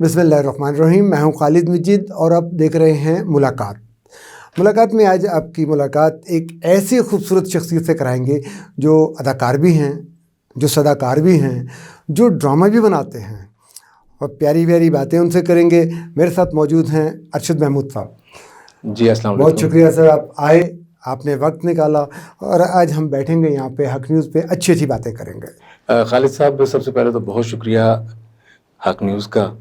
बिस्मिल्लाहिर्रहमानिर्रहीम। मैं हूं खालिद मजीद और आप देख रहे हैं मुलाकात में आज आपकी मुलाकात एक ऐसी खूबसूरत शख्सियत से कराएंगे जो अदाकार भी हैं, जो सदाकार भी हैं, जो ड्रामा भी बनाते हैं और प्यारी प्यारी बातें उनसे करेंगे। मेरे साथ मौजूद हैं अरशद महमूद साहब। जी अस्सलाम बहुत वालेकुम। शुक्रिया सर, आप आए, आपने वक्त निकाला और आज हम बैठेंगे यहाँ पे हक न्यूज़ पे अच्छी अच्छी बातें करेंगे। खालिद साहब, सबसे पहले तो बहुत शुक्रिया हक न्यूज़ का,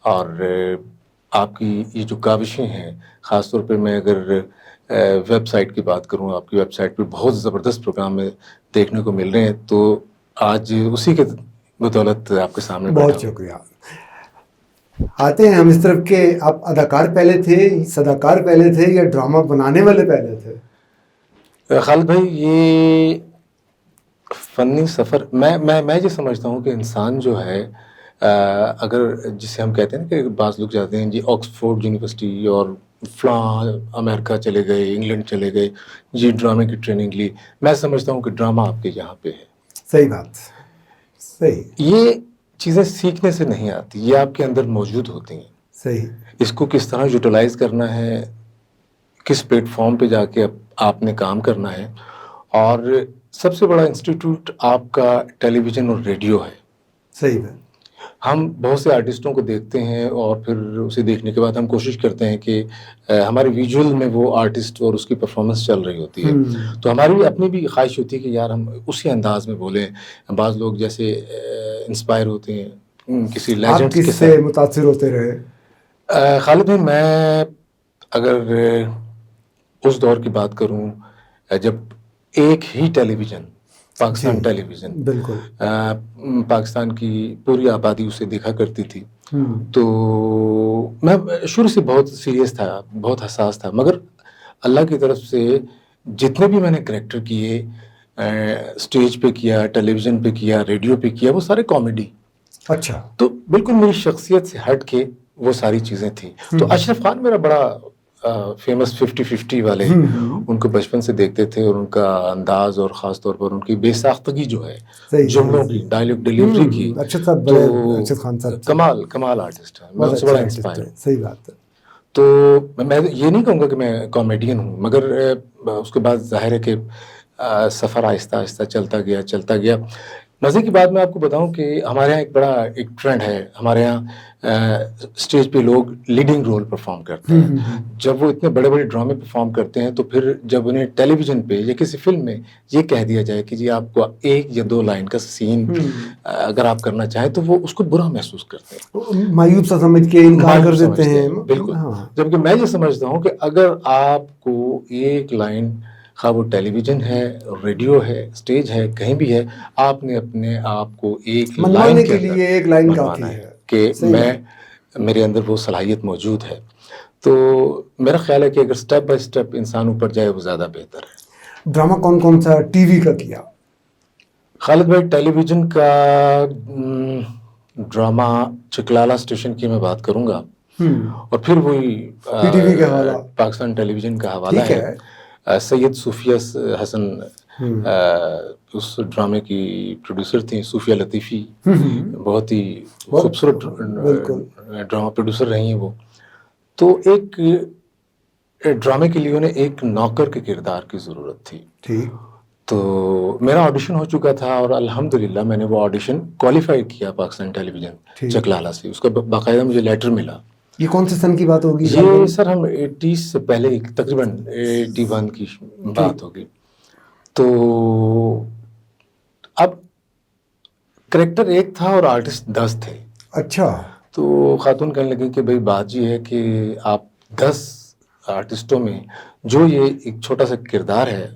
और आपकी ये जो काविशें हैं, ख़ास तौर पे मैं अगर वेबसाइट की बात करूँ, आपकी वेबसाइट पे बहुत ज़बरदस्त प्रोग्राम देखने को मिल रहे हैं, तो आज उसी के बदौलत आपके सामने बैठा बहुत शुक्रिया। आते हैं हम इस तरफ के, आप अदाकार पहले थे, सदाकार पहले थे या ड्रामा बनाने वाले पहले थे? खालिद भाई, ये फ़नी सफ़र, मैं ये समझता हूँ कि इंसान जो है, अगर जिसे हम कहते हैं ना कि बाज़ लोग जाते हैं जी ऑक्सफोर्ड यूनिवर्सिटी और फ़लाँ अमेरिका चले गए, इंग्लैंड चले गए, जी ड्रामे की ट्रेनिंग ली। मैं समझता हूँ कि ड्रामा आपके यहाँ पे है। सही बात, सही। ये चीज़ें सीखने से नहीं आती, ये आपके अंदर मौजूद होती हैं। सही। इसको किस तरह यूटिलाइज़ करना है, किस प्लेटफॉर्म पे जाके आपने काम करना है, और सबसे बड़ा इंस्टीट्यूट आपका टेलीविज़न और रेडियो है। सही बात। हम बहुत से आर्टिस्टों को देखते हैं और फिर उसे देखने के बाद हम कोशिश करते हैं कि हमारे विजुअल में वो आर्टिस्ट और उसकी परफॉर्मेंस चल रही होती है, तो हमारी अपनी भी ख्वाहिश होती है कि यार हम उसी अंदाज में बोलें। बाज़ लोग जैसे इंस्पायर होते हैं किसी लेजेंड्स के किससे साथ। मुतासिर होते रहे? खालिद भाई, मैं अगर उस दौर की बात करूं जब एक ही टेलीविज़न, पाकिस्तान टेलीविज़न, बिल्कुल, पाकिस्तान की पूरी आबादी उसे देखा करती थी, तो मैं शुरू से बहुत सीरियस था, बहुत हसास था, मगर अल्लाह की तरफ से जितने भी मैंने करैक्टर किए, स्टेज पे किया, टेलीविज़न पे किया, रेडियो पे किया, वो सारे कॉमेडी। अच्छा। तो बिल्कुल मेरी शख्सियत से हट के वो सारी चीज़ें थी। तो अशरफ खान मेरा बड़ा फेमस 50-50 वाले, उनको बचपन से देखते थे, और उनका अंदाज और ख़ास तौर पर उनकी बेसाख्तगी जो है, जुमलों की, डायलॉग डिलीवरी की, अच्छा साहब, तो अरशद खान साहब कमाल आर्टिस्ट है, मैं उससे बड़ा इंस्पायर हूँ। सही बात है। तो मैं ये नहीं कहूँगा कि मैं कॉमेडियन हूँ, मगर उसके बाद ज़ाहिर है कि सफ़र आहिस्ता आहिस्ता चलता गया। मज़े की बात मैं आपको बताऊं कि हमारे यहाँ एक ट्रेंड है, हमारे यहाँ स्टेज पे लोग लीडिंग रोल परफॉर्म करते हैं। जब वो इतने बड़े बड़े ड्रामे परफॉर्म करते हैं, तो फिर जब उन्हें टेलीविज़न पे या किसी फिल्म में ये कह दिया जाए कि जी आपको 1 या 2 लाइन का सीन अगर आप करना चाहें, तो वो उसको बुरा महसूस करते हैं, मायूब सा समझ के इनकार कर देते हैं। बिल्कुल। जबकि मैं ये समझता हूँ कि अगर आपको 1 लाइन, हाँ वो टेलीविज़न है, रेडियो है, स्टेज है, कहीं भी है, आपने अपने आप को एक लाइन के लिए 1 लाइन काफ़ी है कि मेरे अंदर वो सलाहियत मौजूद है। तो मेरा ख्याल है कि अगर स्टेप बाय स्टेप इंसान ऊपर जाए, वो ज़्यादा बेहतर है। ड्रामा कौन कौन सा टीवी का किया? खालिद भाई, टेलीविज़न का ड्रामा चिकलाला स्टेशन की मैं बात करूँगा, और फिर वही पीटीवी का हवाला, पाकिस्तान टेलीविज़न का हवाला है। सैयद सूफिया हसन उस ड्रामे की प्रोड्यूसर थी, सूफिया लतीफ़ी, बहुत ही खूबसूरत ड्रामा प्रोड्यूसर रही हैं वो। तो एक ड्रामे के लिए उन्हें एक नौकर के किरदार की ज़रूरत थी। ठीक। तो मेरा ऑडिशन हो चुका था, और अल्हम्दुलिल्लाह मैंने वो ऑडिशन क्वालिफाई किया पाकिस्तान टेलीविज़न चकलाला से। उसका बाकायदा मुझे लेटर मिला। ये कौन से सन की बात होगी? ये सर हम 80 से पहले, तकरीबन 81 की बात होगी। तो अब करैक्टर 1 था और आर्टिस्ट 10 थे। अच्छा। तो खातून कहने लगी कि भाई बात ये है कि आप 10 आर्टिस्टों में जो ये एक छोटा सा किरदार है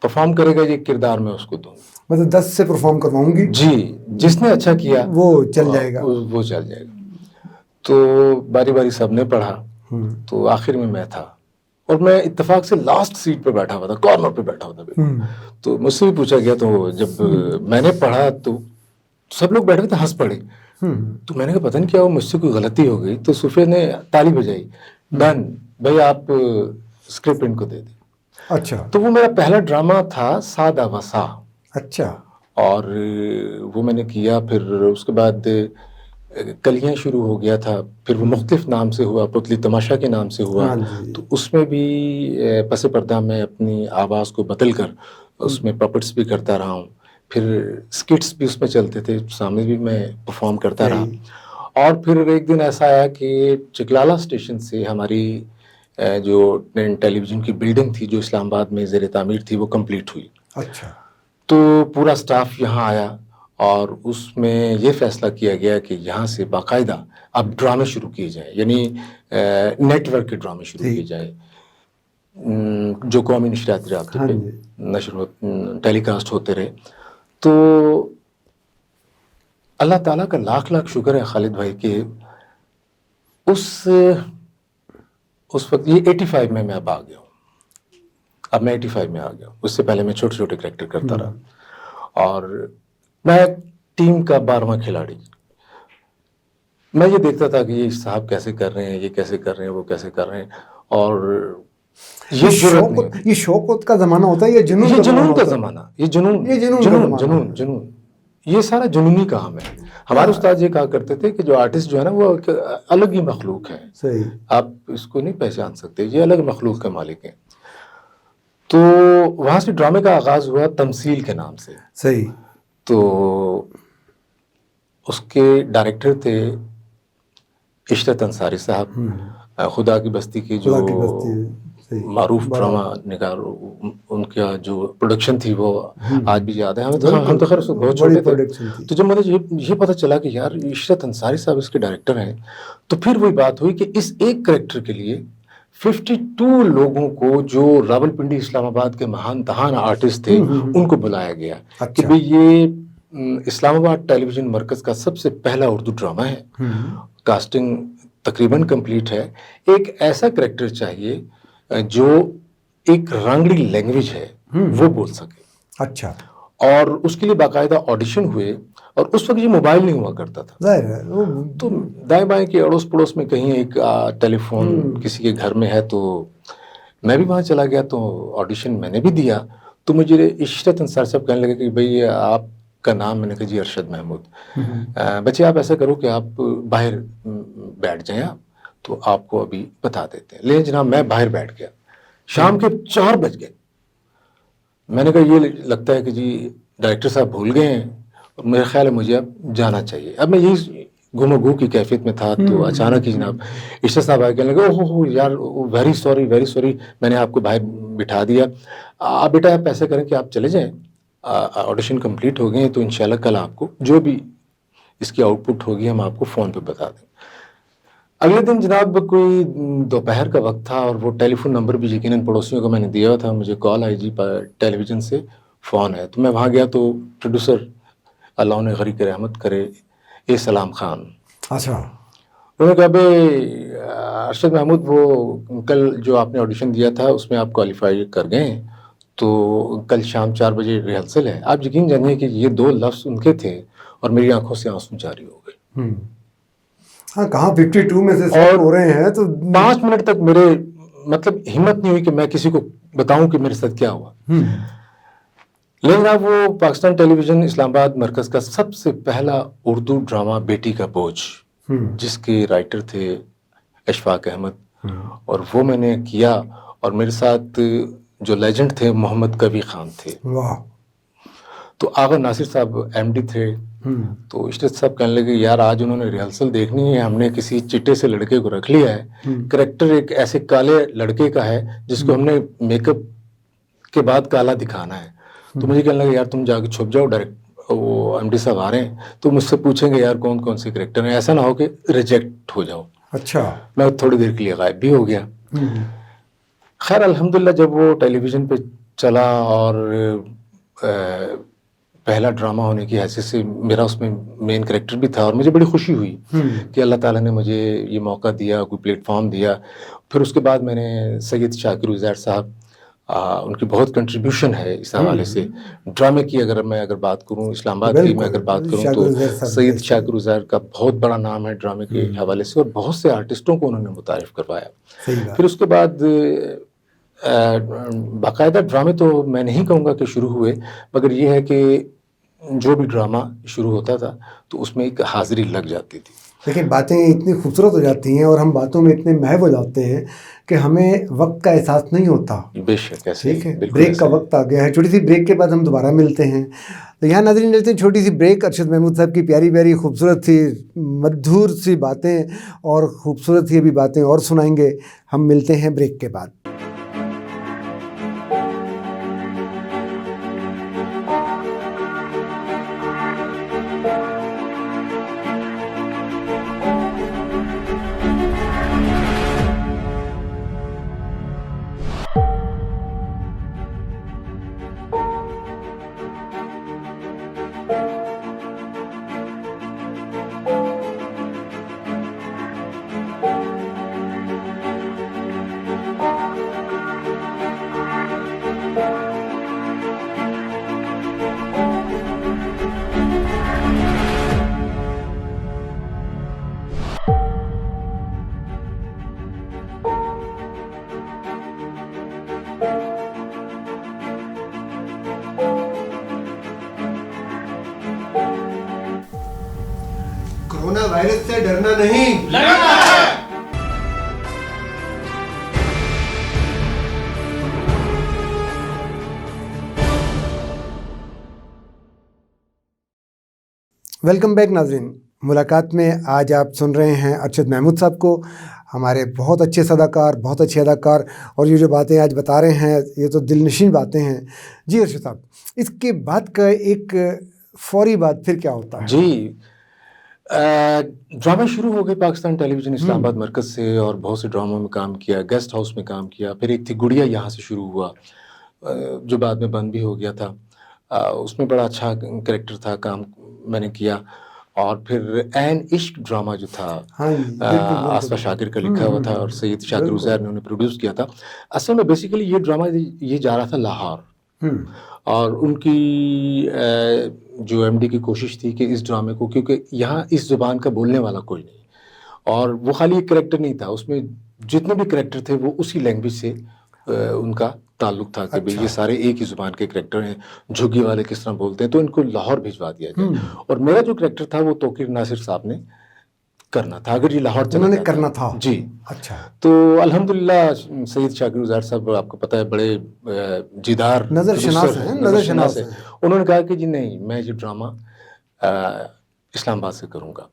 परफॉर्म करेगा, ये किरदार मैं उसको दूंगी। मतलब 10 से परफॉर्म करवाऊंगी जी, जिसने अच्छा किया वो चल जाएगा, वो चल जाएगा। तो बारी बारी सबने पढ़ा, तो आखिर में मैं था, और मैं इत्तेफाक से लास्ट सीट पे बैठा हुआ था, कॉर्नर पे बैठा हुआ था। तो मुझसे भी पूछा गया, तो जब मैंने पढ़ा तो सब लोग बैठे थे, हंस पड़े। तो मैंने कहा पता नहीं क्या हो, मुझसे कोई गलती हो गई। तो सूफिया ने ताली बजाई, डन भाई, आप स्क्रिप्ट इनको दे दें। अच्छा। तो वो मेरा पहला ड्रामा था, सादा वसा। अच्छा। और वो मैंने किया। फिर उसके बाद کلیاں شروع ہو گیا تھا، پھر وہ مختلف نام سے ہوا، پتلی تماشا کے نام سے ہوا. ہاں جی. تو اس میں بھی پس پردہ میں اپنی آواز کو بدل کر اس میں پپٹس بھی کرتا رہا ہوں. پھر اسکٹس بھی اس میں چلتے تھے، سامنے بھی میں پرفارم کرتا رہا. اور پھر ایک دن ایسا آیا کہ چکلالہ اسٹیشن سے ہماری جو ٹیلی ویژن کی بلڈنگ تھی جو اسلام آباد میں زیر تعمیر تھی وہ کمپلیٹ ہوئی. اچھا. تو پورا سٹاف یہاں آیا اور اس میں یہ فیصلہ کیا گیا کہ یہاں سے باقاعدہ اب ڈرامے شروع کیے جائیں، یعنی نیٹ ورک کے ڈرامے شروع کیے جائیں جو قومی نشریاتی رابطے پہ نشر ٹیلی کاسٹ ہوتے رہے. تو اللہ تعالیٰ کا لاکھ لاکھ شکر ہے خالد بھائی کہ اس وقت یہ 85 میں اب آ گیا ہوں. اب میں 85 میں آ گیا ہوں. اس سے پہلے میں چھوٹے چھوٹے کریکٹر کرتا رہا اور میں ٹیم کا 12واں کھلاڑی. میں یہ دیکھتا تھا کہ یہ صاحب کیسے کر رہے ہیں، یہ کیسے کر رہے ہیں، وہ کیسے کر رہے ہیں. اور یہ شوق کا زمانہ ہوتا ہے، یہ جنون کا زمانہ، یہ جنون یہ سارا جنونی کام ہے. ہمارے استاد یہ کہا کرتے تھے کہ جو آرٹسٹ جو ہے نا وہ ایک الگ ہی مخلوق ہے. صحیح. آپ اس کو نہیں پہچان سکتے، یہ الگ مخلوق کے مالک ہیں. تو وہاں سے ڈرامے کا آغاز ہوا تمثیل کے نام سے. صحیح. تو اس کے ڈائریکٹر تھے عشرت انصاری صاحب، خدا کی بستی کے جو معروف ڈرامہ نگار، ان کا جو پروڈکشن تھی وہ آج بھی یاد ہے ہمیں. ہم تو خیر بہت چھوٹے تھے. تو جب مجھے یہ پتہ چلا کہ یار عشرت انصاری صاحب اس کے ڈائریکٹر ہیں، تو پھر وہی بات ہوئی کہ اس ایک کریکٹر کے لیے 52 لوگوں کو جو راولپنڈی اسلام آباد کے مہان تہان آرٹسٹ تھے ان کو بلایا گیا کہ بھئی یہ اسلام آباد ٹیلی ویژن مرکز کا سب سے پہلا اردو ڈرامہ ہے. کاسٹنگ تقریباً کمپلیٹ ہے. ایک ایسا کریکٹر چاہیے جو ایک رانگڑی لینگویج ہے وہ بول سکے. اچھا. اور اس کے لیے باقاعدہ آڈیشن ہوئے، اور اس وقت یہ موبائل نہیں ہوا کرتا تھا. تو دائیں بائیں کے اڑوس پڑوس میں کہیں ایک ٹیلی فون کسی کے گھر میں ہے، تو میں بھی وہاں چلا گیا. تو آڈیشن میں نے بھی دیا. تو مجھے عشرت انصاری صاحب کہنے لگے کہ بھئی آپ کا نام، میں نے کہا جی ارشد محمود. بچے آپ ایسا کرو کہ آپ باہر بیٹھ جائیں، تو آپ کو ابھی بتا دیتے ہیں. لیکن جناب میں باہر بیٹھ گیا. شام کے 4 بج گئے. میں نے کہا یہ لگتا ہے کہ جی ڈائریکٹر صاحب بھول گئے ہیں، اور میرا خیال ہے مجھے اب جانا چاہیے. اب میں یہی گم و گو کی کیفیت میں تھا. تو اچانک ہی جناب عشرت صاحب آئے، کہنے لگے اوہ یار ویری سوری میں نے آپ کو باہر بٹھا دیا. آپ بیٹا آپ ایسا کریں کہ آپ چلے جائیں، آڈیشن کمپلیٹ ہو گئے ہیں، تو انشاءاللہ کل آپ کو جو بھی اس کی آؤٹ پٹ ہوگی ہم آپ کو فون پہ بتا دیں. اگلے دن جناب کوئی دوپہر کا وقت تھا، اور وہ ٹیلی فون نمبر بھی یقیناً پڑوسیوں کو میں نے دیا تھا. مجھے کال آئی جی ٹیلی ویژن سے فون ہے. تو میں وہاں گیا تو پروڈیوسر اللہ انہیں غریق رحمت کرے اے سلام خان. اچھا. انہوں نے کہا بھئی ارشد محمود وہ کل جو آپ نے آڈیشن دیا تھا اس میں آپ کوالیفائی کر گئے ہیں، تو کل شام 4 بجے ریہرسل ہے. آپ یقین جانیے کہ یہ 2 لفظ ان کے تھے اور میری آنکھوں سے آنسو جاری ہو گئے. ہاں کہاں 52 میں سے اور ہو رہے ہیں. تو 5 منٹ تک میرے مطلب ہمت نہیں ہوئی کہ میں کسی کو بتاؤں کہ میرے ساتھ کیا ہوا. لیکن اب وہ پاکستان ٹیلی ویژن اسلام آباد مرکز کا سب سے پہلا اردو ڈرامہ بیٹی کا بوجھ، جس کے رائٹر تھے اشفاق احمد، اور وہ میں نے کیا. اور میرے ساتھ جو لیجنڈ تھے محمد کبھی خان تھے. تو آغا ناصر صاحب ایم ڈی تھے. تو عشرت صاحب کہنے لگے یار آج انہوں نے ریہرسل دیکھنی ہے، ہم نے کسی چٹے سے لڑکے کو رکھ لیا ہے. کریکٹر ایک ایسے کالے لڑکے کا ہے جس کو ہم نے میک اپ کے بعد کالا دکھانا ہے. تو مجھے کہنے لگے یار تم جا کے چھپ جاؤ، ڈائریکٹ وہ ایم ڈی صاحب آ رہے ہیں تو مجھ سے پوچھیں گے یار کون کون سے کریکٹر ہیں، ایسا نہ ہو کہ ریجیکٹ ہو جاؤ. اچھا. میں تھوڑی دیر کے لیے غائب بھی ہو گیا. خیر الحمدللہ جب وہ ٹیلی ویژن پہ چلا اور پہلا ڈرامہ ہونے کی حیثیت سے میرا اس میں مین کریکٹر بھی تھا، اور مجھے بڑی خوشی ہوئی کہ اللہ تعالیٰ نے مجھے یہ موقع دیا، کوئی پلیٹ فارم دیا. پھر اس کے بعد میں نے سید شاکر عزیر صاحب، ان کی بہت کنٹریبیوشن ہے اس حوالے سے ڈرامے کی. اگر میں بات کروں اسلام آباد کی، میں اگر بات کروں تو سید شاکر عزیر کا بہت بڑا نام ہے ڈرامے کے حوالے سے، اور بہت سے آرٹسٹوں کو انہوں نے متعارف کروایا. پھر اس کے بعد باقاعدہ ڈرامے تو میں نہیں کہوں گا کہ شروع ہوئے، مگر یہ ہے کہ جو بھی ڈرامہ شروع ہوتا تھا تو اس میں ایک حاضری لگ جاتی تھی. देखिए बातें इतनी खूबसूरत हो जाती हैं और हम बातों में इतने महव हो जाते हैं कि हमें वक्त का एहसास नहीं होता। बेशक ऐसे ठीक है, बिल्कुल ब्रेक का ऐसे। वक्त आ गया है। छोटी सी ब्रेक के बाद हम दोबारा मिलते हैं। तो यहाँ नाज़रीन लेते हैं छोटी सी ब्रेक। अरशद महमूद साहब की प्यारी प्यारी खूबसूरत सी मधुर सी बातें और खूबसूरत सी भी बातें और सुनाएंगे। हम मिलते हैं ब्रेक के बाद। कोरोना वायरस से डरना नहीं, लड़ना है। वेलकम बैक नाज़रीन। मुलाकात में आज आप सुन रहे हैं अरशद महमूद साहब को, हमारे बहुत अच्छे सदाकार, बहुत अच्छे अदाकार, और ये जो बातें आज बता रहे हैं ये तो दिलनशीन बातें हैं। जी अरशद साहब, इसके बाद का एक फौरी बात फिर क्या होता है? जी, ड्रामा शुरू हो गए पाकिस्तान टेलीविज़न इस्लामाबाद मरकज़ से, और बहुत से ड्रामों में काम किया, गेस्ट हाउस में काम किया। फिर एक थी गुड़िया, यहाँ से शुरू हुआ, जो बाद में बंद भी हो गया था। उसमें बड़ा अच्छा कैरेक्टर था, काम मैंने किया। और फिर ऐन इश्क ड्रामा जो था, हाँ जी, बिल्कुल आसफ़ा शाकिर का लिखा हुआ था और सैयद शाकिर उज़ैर ने उन्हें प्रोड्यूस किया था। असल में बेसिकली ये ड्रामा ये जा रहा था लाहौर, और उनकी जो एमडी की कोशिश थी कि इस ड्रामे को, क्योंकि यहाँ इस ज़ुबान का बोलने वाला कोई नहीं, और वो खाली एक कैरेक्टर नहीं था, उसमें जितने भी कैरेक्टर थे वो उसी लैंग्वेज से उनका ताल्लुक था कि भाई ये सारे एक ही ज़ुबान के कैरेक्टर हैं, झुग्गी वाले किस तरह बोलते हैं, तो इनको लाहौर भिजवा दिया जाए। और मेरा जो कैरेक्टर था वो तौकीर नासिर साहब ने करना था, अगर ये लाहौर चला उन्होंने जाता। करना था जी। अच्छा। तो अल्हम्दुलिल्लाह सैयद शाकिर उज़ैर साहब आपको पता है बड़े जिदार नज़रशनास हैं, नज़रशनास हैं। उन्होंने कहा कि जी नहीं, मैं ये ड्रामा इस्लामाबाद से करूँगा।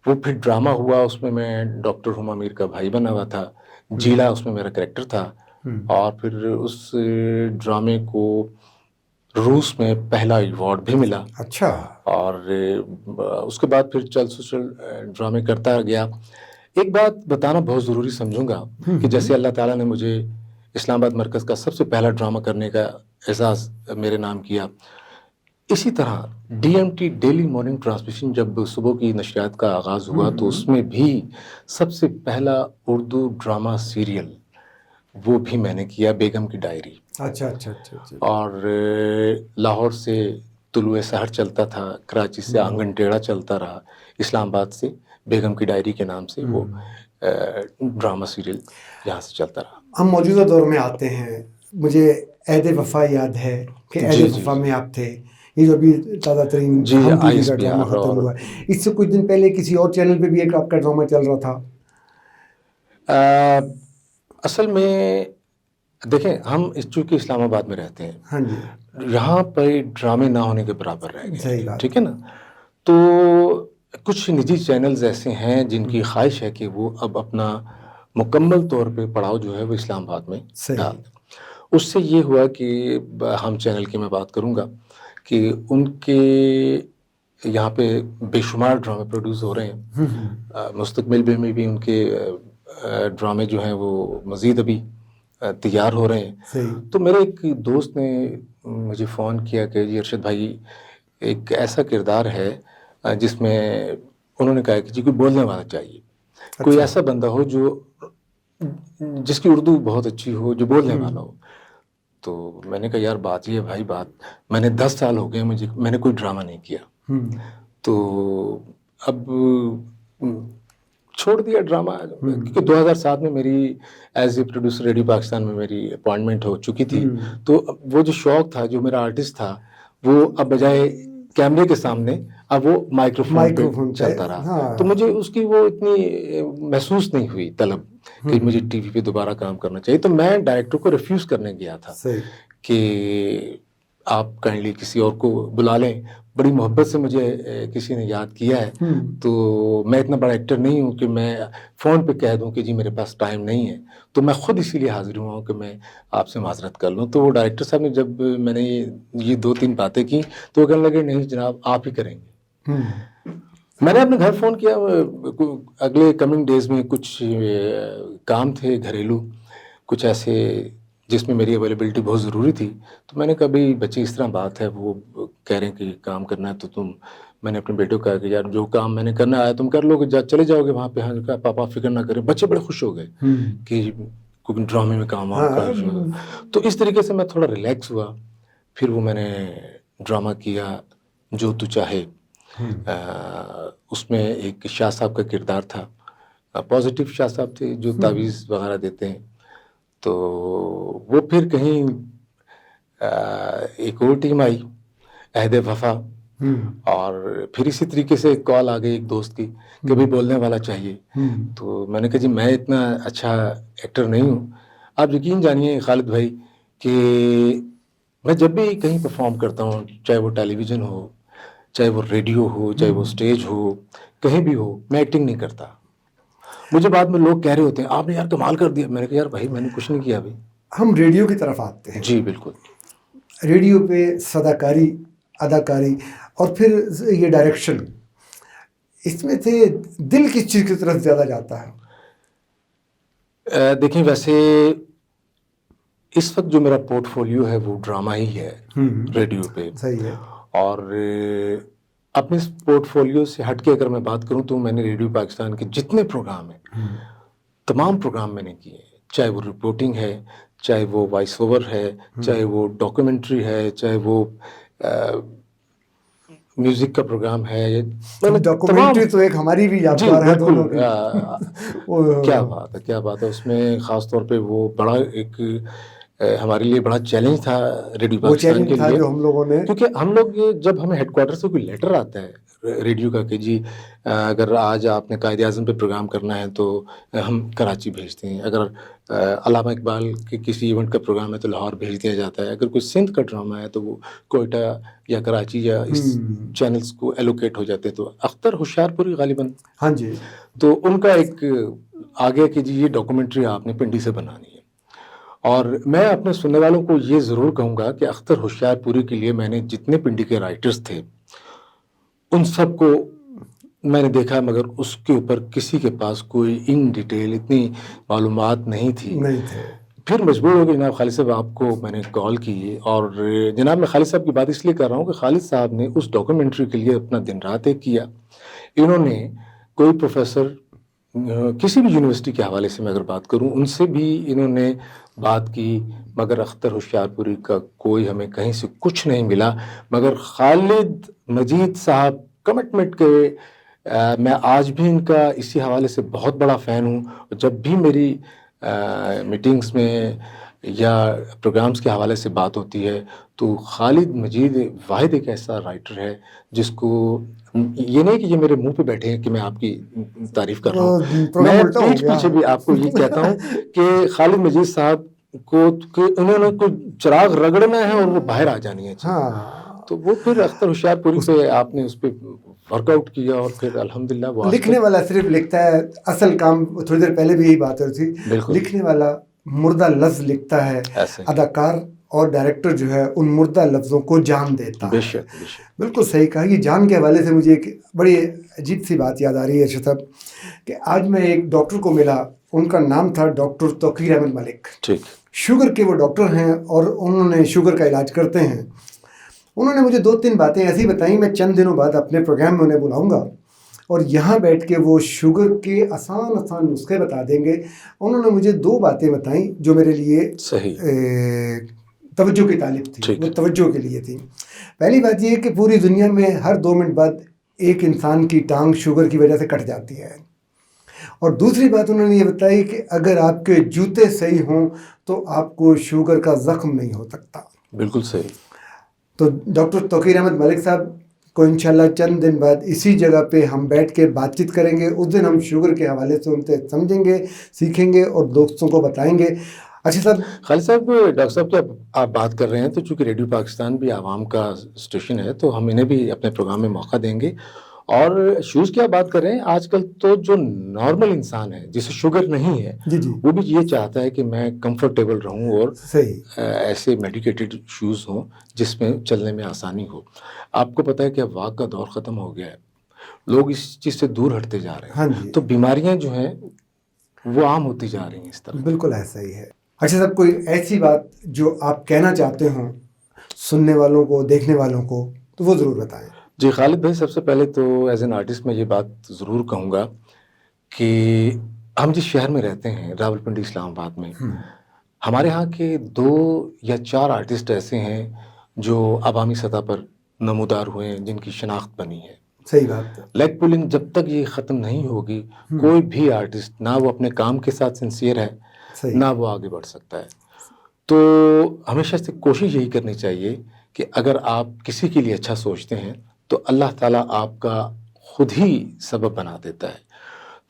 वो फिर ड्रामा हुआ, उसमें मैं डॉक्टर हुमा मीर का भाई बना हुआ था, जीला उसमें मेरा कैरेक्टर था। और फिर उस ड्रामे को रूस में पहला अवार्ड भी मिला। अच्छा। और उसके बाद फिर चल सोशल ड्रामे करता गया। एक बात बताना बहुत ज़रूरी समझूंगा कि जैसे अल्लाह ताला ने मुझे इस्लामाबाद मरकज़ का सबसे पहला ड्रामा करने का एहसास मेरे नाम किया, इसी तरह डीएमटी डेली मॉर्निंग ट्रांसमिशन जब सुबह की नशरियात का आगाज़ हुआ तो उसमें भी सबसे पहला उर्दू ड्रामा सीरियल वो भी मैंने किया, बेगम की डायरी। अच्छा अच्छा अच्छा अच्छा। और लाहौर से तुलुए सहर चलता था, कराची से आंगन टेढ़ा चलता रहा, इस्लामाबाद से बेगम की डायरी के नाम से वो ड्रामा सीरियल यहाँ से चलता रहा। हम मौजूदा दौर में आते हैं। मुझे ऐद वफ़ा याद है कि ऐद वफ़ा में आप थे, ये जो अभी ताज़ा तरीन हम टीवी का ड्रामा ख़त्म हुआ है। इससे कुछ दिन पहले किसी और चैनल पे भी एक आपका ड्रामा चल रहा था। असल में देखें, हम चूँकि इस्लामाबाद में रहते हैं, हाँ जी, यहाँ पर ड्रामे ना होने के बराबर रह गए। सही बात। ठीक है ना। तो कुछ निजी चैनल्स ऐसे हैं जिनकी ख्वाहिश है कि वो अब अपना मुकम्मल तौर पे पड़ाव जो है वो इस्लामाबाद में डाल दें। उससे ये हुआ कि हम चैनल की मैं बात करूँगा कि उनके यहाँ पे बेशुमार ड्रामे प्रोड्यूस हो रहे हैं। मुस्तकबिल में भी उनके ड्रामे जो हैं वो मज़ीद अभी तैयार हो रहे हैं। तो मेरे एक दोस्त ने मुझे फ़ोन किया कि जी अरशद भाई, एक ऐसा किरदार है जिसमें उन्होंने कहा कि जी कोई बोलने वाला चाहिए। अच्छा। कोई ऐसा बंदा हो जो जिसकी उर्दू बहुत अच्छी हो, जो बोलने वाला हो। तो मैंने कहा यार बात ये है भाई, बात मैंने 10 साल हो गए मैंने कोई ड्रामा नहीं किया। तो अब छोड़ दिया ड्रामा, क्योंकि 2007 में मेरी as a producer radio Pakistan में मेरी अपॉइंटमेंट हो चुकी थी। तो वो जो शौक था, जो मेरा आर्टिस्ट था, वो अब बजाय کیمرے کے سامنے، اب وہ مائکروفون پہ چلتا رہا، تو مجھے اس کی وہ اتنی محسوس نہیں ہوئی طلب کہ مجھے ٹی وی پہ دوبارہ کام کرنا چاہیے. تو میں ڈائریکٹر کو ریفیوز کرنے گیا تھا کہ آپ کائنڈلی کسی اور کو بلا لیں. بڑی محبت سے مجھے کسی نے یاد کیا ہے، تو میں اتنا بڑا ایکٹر نہیں ہوں کہ میں فون پہ کہہ دوں کہ جی میرے پاس ٹائم نہیں ہے. تو میں خود اسی لیے حاضر ہوا ہوں کہ میں آپ سے معذرت کر لوں. تو وہ ڈائریکٹر صاحب نے جب میں نے یہ 2-3 باتیں کی تو وہ کہنے لگے نہیں جناب آپ ہی کریں گے. میں نے اپنے گھر فون کیا، اگلے کمنگ ڈیز میں کچھ کام تھے گھریلو، کچھ ایسے جس میں میری اویلیبلٹی بہت ضروری تھی. تو میں نے کہا بھائی بچے اس طرح بات ہے، وہ کہہ رہے ہیں کہ کام کرنا ہے تو میں نے اپنے بیٹے کو کہا کہ یار جو کام میں نے کرنا آیا تم کر لو گے، چلے جاؤ گے وہاں پہ. ہاں کہا پاپا فکر نہ کریں. بچے بڑے خوش ہو گئے کہ کوئی ڈرامے میں کام کر. تو اس طریقے سے میں تھوڑا ریلیکس ہوا. پھر وہ میں نے ڈرامہ کیا جو تو چاہے. اس میں ایک شاہ صاحب کا کردار تھا، پازیٹیو شاہ صاحب تھے جو تعویذ وغیرہ دیتے ہیں. تو وہ پھر کہیں ایک اور ٹیم آئی عہد وفا، اور پھر اسی طریقے سے ایک کال آ گئی ایک دوست کی کہ بھائی بولنے والا چاہیے. تو میں نے کہا جی میں اتنا اچھا ایکٹر نہیں ہوں. آپ یقین جانیے خالد بھائی کہ میں جب بھی کہیں پرفارم کرتا ہوں، چاہے وہ ٹیلی ویژن ہو، چاہے وہ ریڈیو ہو، چاہے وہ اسٹیج ہو، کہیں بھی ہو، میں ایکٹنگ نہیں کرتا. مجھے بعد میں لوگ کہہ رہے ہوتے ہیں آپ نے یار کمال کر دیا. میں نے کہا یار بھائی میں نے کچھ نہیں کیا ابھی. ہم ریڈیو کی طرف آتے ہیں. جی بالکل. ریڈیو پہ صداکاری، اداکاری اور پھر یہ ڈائریکشن، اس میں سے دل کس چیز کی طرف زیادہ جاتا ہے؟ دیکھیں ویسے اس وقت جو میرا پورٹ فولیو ہے وہ ڈرامہ ہی ہے ریڈیو پہ. صحیح ہے. اور اپنے اس پورٹ فولیو سے ہٹ کے اگر میں بات کروں تو میں نے ریڈیو پاکستان کے جتنے پروگرام ہیں تمام پروگرام میں نے کیے ہیں، چاہے وہ رپورٹنگ ہے، چاہے وہ وائس اوور ہے، چاہے وہ ڈاکومنٹری ہے، چاہے وہ میوزک کا پروگرام ہے. ڈاکومنٹری تو ایک ہماری بھی یادگار ہے دونوں کی. کیا بات ہے، کیا بات ہے. اس میں خاص طور پہ وہ بڑا ایک ہمارے لیے بڑا چیلنج تھا ریڈیو پاکستان کے لیے، جو ہم لوگوں نے، کیونکہ ہم لوگ جب ہمیں ہیڈ کوارٹر سے کوئی لیٹر آتا ہے ریڈیو کا کہ جی اگر آج آپ نے قائد اعظم پہ پروگرام کرنا ہے تو ہم کراچی بھیجتے ہیں، اگر علامہ اقبال کے کسی ایونٹ کا پروگرام ہے تو لاہور بھیج دیا جاتا ہے، اگر کوئی سندھ کا ڈرامہ ہے تو وہ کوئٹہ یا کراچی یا اس چینلز کو ایلوکیٹ ہو جاتے ہیں. تو اختر ہوشیار پوری غالباً، ہاں جی، تو ان کا ایک آ گیا کہ جی یہ ڈاکومنٹری آپ نے پنڈی سے بنانی ہے. اور میں اپنے سننے والوں کو یہ ضرور کہوں گا کہ اختر ہوشیار پوری کے لیے میں نے جتنے پنڈی کے رائٹرز تھے ان سب کو میں نے دیکھا، مگر اس کے اوپر کسی کے پاس کوئی ان ڈیٹیل اتنی معلومات نہیں تھی. پھر مجبور ہو کہ جناب خالد صاحب آپ کو میں نے کال کی. اور جناب میں خالد صاحب کی بات اس لیے کر رہا ہوں کہ خالد صاحب نے اس ڈاکومنٹری کے لیے اپنا دن رات ایک کیا. انہوں نے کوئی پروفیسر کسی بھی یونیورسٹی کے حوالے سے میں اگر بات کروں ان سے بھی انہوں نے بات کی، مگر اختر ہوشیار پوری کا کوئی ہمیں کہیں سے کچھ نہیں ملا. مگر خالد مجید صاحب کمٹمنٹ کے میں آج بھی ان کا اسی حوالے سے بہت بڑا فین ہوں. جب بھی میری میٹنگز میں یا پروگرامز کے حوالے سے بات ہوتی ہے تو خالد مجید واحد ایک ایسا رائٹر ہے جس کو یہ نہیں کہ یہ میرے منہ پہ بیٹھے ہیں کہ میں آپ کی تعریف کر رہا ہوں، میں پیٹھ پیچھے بھی آپ کو یہ کہتا ہوں کہ خالد مجید صاحب کو کہ انہوں نے کوئی چراغ رگڑنا ہے اور وہ باہر آ جانی ہے. تو وہ پھر اختر ہوشیار پوری پہ آپ نے اس پہ ورک آؤٹ کیا اور پھر الحمدللہ وہ لکھنے والا صرف لکھتا ہے، اصل کام تھوڑی دیر پہلے بھی یہی بات ہو رہی تھی، لکھنے والا مردہ لفظ لکھتا ہے، اداکار اور ڈائریکٹر جو ہے ان مردہ لفظوں کو جان دیتا ہے. بالکل صحیح کہا. یہ جان کے حوالے سے مجھے ایک بڑی عجیب سی بات یاد آ رہی ہے ارشد صاحب کہ آج میں ایک ڈاکٹر کو ملا، ان کا نام تھا ڈاکٹر توقیر احمد ملک. شوگر کے وہ ڈاکٹر ہیں اور انہوں نے شوگر کا علاج کرتے ہیں. انہوں نے مجھے 2-3 باتیں ایسی بتائیں، میں چند دنوں بعد اپنے پروگرام میں انہیں بلاؤں گا اور یہاں بیٹھ کے وہ شوگر کے آسان نسخے بتا دیں گے. انہوں نے مجھے 2 باتیں بتائیں جو میرے لیے توجہ کی طالب تھی، وہ توجہ کے لیے تھی. پہلی بات یہ کہ پوری دنیا میں ہر 2 منٹ بعد ایک انسان کی ٹانگ شوگر کی وجہ سے کٹ جاتی ہے. اور دوسری بات انہوں نے یہ بتائی کہ اگر آپ کے جوتے صحیح ہوں تو آپ کو شوگر کا زخم نہیں ہو سکتا. بالکل صحیح. تو ڈاکٹر توقیر احمد ملک صاحب को इंशाल्लाह चंद दिन बाद इसी जगह पे हम बैठ के बातचीत करेंगे। उस दिन हम शुगर के हवाले से उनसे समझेंगे, सीखेंगे और दोस्तों को बताएंगे। अच्छा साहब, खालिद साहब, डॉक्टर साहब की आप बात कर रहे हैं, तो चूंकि रेडियो पाकिस्तान भी आवाम का स्टेशन है, तो हम इन्हें भी अपने प्रोग्राम में मौका देंगे। और शूज़ की आप बात कर रहे हैं, आजकल तो जो नॉर्मल इंसान है जिसे शुगर नहीं है, जी जी, वो भी ये चाहता है कि मैं कंफर्टेबल रहूं और सही, ऐसे मेडिकेटेड शूज़ हों जिसमें चलने में आसानी हो। आपको पता है कि अब वॉक का दौर ख़त्म हो गया है, लोग इस चीज़ से दूर हटते जा रहे हाँ हैं, जी, तो बीमारियां जो हैं वो आम होती जा रही हैं इस तरह। बिल्कुल ऐसा ही है। अच्छा साहब, कोई ऐसी बात जो आप कहना चाहते हो सुनने वालों को, देखने वालों को, तो वो ज़रूर बताएं। जी खालिद भाई, सबसे पहले तो एज एन आर्टिस्ट मैं ये बात ज़रूर कहूँगा कि हम जिस शहर में रहते हैं, रावलपिंडी इस्लामाबाद में, हमारे यहाँ के 2 या 4 आर्टिस्ट ऐसे हैं जो अवामी सतह पर नमूदार हुए हैं, जिनकी शनाख्त बनी है। सही बात है, लेग पुलिंग जब तक ये ख़त्म नहीं होगी, कोई भी आर्टिस्ट ना वो अपने काम के साथ सिंसियर है, सही, ना वो आगे बढ़ सकता है। तो हमेशा से कोशिश यही करनी चाहिए कि अगर आप किसी के लिए अच्छा सोचते हैं तो अल्लाह ताला आपका खुद ही सबब बना देता है।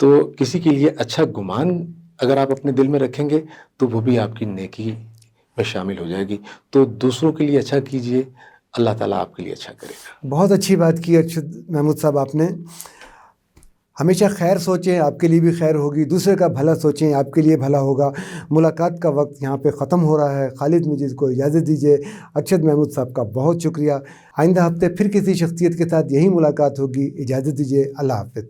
तो किसी के लिए अच्छा गुमान अगर आप अपने दिल में रखेंगे तो वो भी आपकी नेकी में शामिल हो जाएगी। तो दूसरों के लिए अच्छा कीजिए, अल्लाह ताला आपके लिए अच्छा करेगा। बहुत अच्छी बात की अरशद महमूद साहब आपने। हमेशा खैर सोचें, आपके लिए भी खैर होगी, दूसरे का भला सोचें, आपके लिए भला होगा। मुलाकात का वक्त यहाँ पे ख़त्म हो रहा है। खालिद मजीद को इजाज़त दीजिए। अरशद महमूद साहब का बहुत शुक्रिया। आइंदा हफ्ते फिर किसी शख्सियत के साथ यही मुलाकात होगी। इजाज़त दीजिए। अल्लाह हाफ़िज़।